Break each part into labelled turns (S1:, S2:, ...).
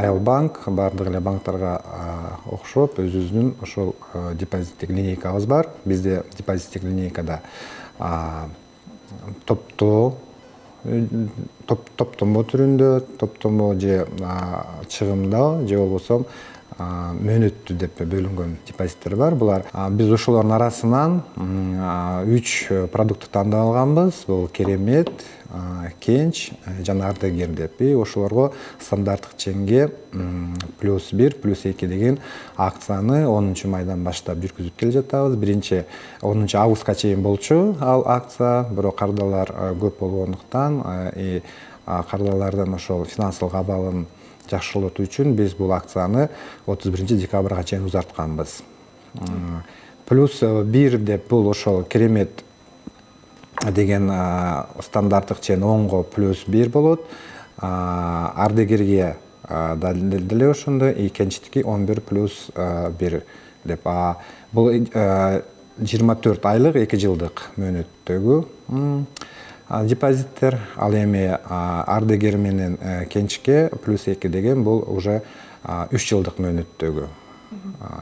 S1: Аял банк бардык эле банктарга окшоп өзүбүздүн ошол депозиттик линейкабыз бар. Бизде депозиттик линейкада топтомо түрүндө, топтомо же чыгымдоо же болбосо мөөнөттүү деп бөлүнгөн депозиттер бар. Булар биз ошолордун арасынан 3 продуктты тандап алганбыз. Бул керемет, кенч жана ардагер деп. Ошолорго стандарттык ченге +1, +2 деген акцияны 10 майдан баштап жүргүзүп келе жатабыз. Биринчи 10 августка чейин болчу ал акция, бирок кардалар көп болгондуктан кардалардын ошол финансылык абалын жакшылатуу үчүн биз бул акцияны 31 декабрга чейин узартканбыз. +1 деп бул ошол керемет деген стандарттык чен 10го +1 болот. Ардагерге деле ошондой, кенчтики 11 +1 деп. Бул 24 айлык 2 жылдык мөөнөттөгү депозиттер. Ал эми ардагер менен кенчке +2 деген бул уже 3 жылдык мөөнөттөгү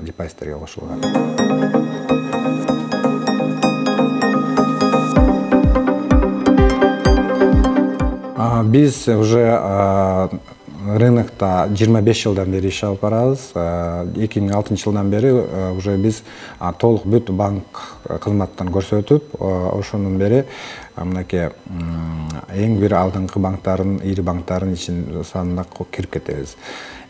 S1: депозиттерге кошулган. Биз уже рынокто 25 жылдан бери иш алып барабыз. 2006 жылдан бери уже биз толук бүт банк кызматтарын көрсөтүп, ошондон бери мынакей эң бир алдыңкы банктардын, ири банктардын санына кирип кетебиз.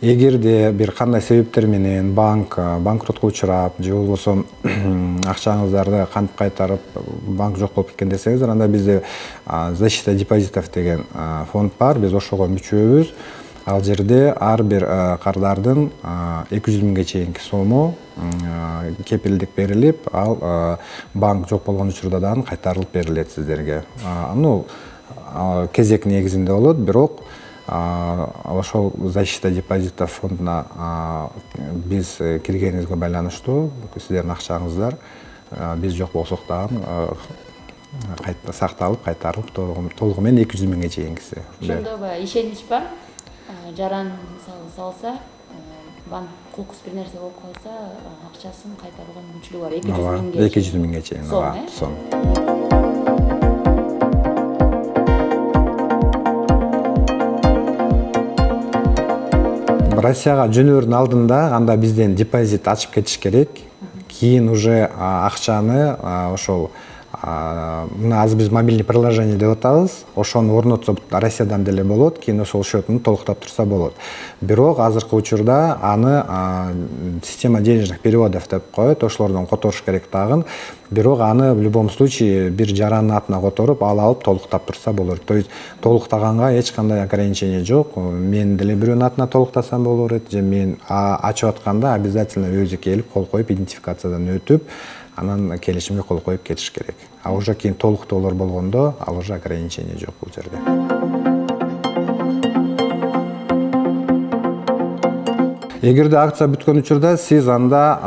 S1: Эгерде бир кандай себептер менен банкротко учурап, же болбосо акчаңыздарды кантип кайтарып, банк жок болуп кеткен десеңиздер, анда бизде защита депозитов деген фонд бар. Биз ошого мүчөбүз. Ал жерде ар бир кардардын 200 миңге чейинки сому кепилдик берилип, ал банк жок болгон учурда дагы кайтарылып берилет сиздерге. Кезек негизинде болот, бирок ошол защита депозитов фондуна биз киргенибизге байланыштуу сиздердин акчаңыздар биз жок болсок дагы сакталып, кайтарылып толугу менен 200 миңге чейинкиси.
S2: Ошондо ишенич бар. Жаран салса, банк кулкус бир нерсе болуп калса, акчасын кайтарууга мүмкүнчүлүгү бар.
S1: 200 миңге чейин. Сом. Россияга жөнөөрдүн алдында анда бизден депозит ачып кетиш керек. Кийин уже акчаны ошол мына азыр биз мобильный приложение деп атабыз. Ошону орнотсо Россиядан деле болот, кийин ошол счетун толуктап турса болот. Бирок азыркы учурда аны система денежных переводов деп коет, ошолордон которуш керек тагын. Бирок аны в любом случае бир жарандын атына которуп, алып толуктап турса болот. То есть толуктаганга эч кандай ограничение жок. Мен деле бирөөнүн атына толуктасам боло берет, же мен ачып атканда обязательно өзү келип кол коюп идентификациядан өтүп, анан келишимге кол коюп кетиш керек. А уже кийин толуктоолор болгондо ал уже ограничение жок бул жерде. Эгерде акция бүткөн учурда сиз анда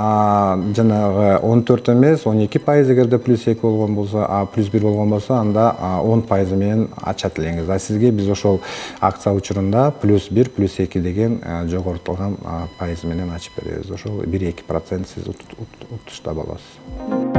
S1: жанагы 14 эмес 12%, эгерде +2 болгон болсо, +1 болгон болсо, анда 10% менен ачат элеңиз. А сизге биз ошол акция учурунда +1, +2 деген жогортулган пайыз менен ачып беребиз. Ошол 1-2% сиз утушта болосуз.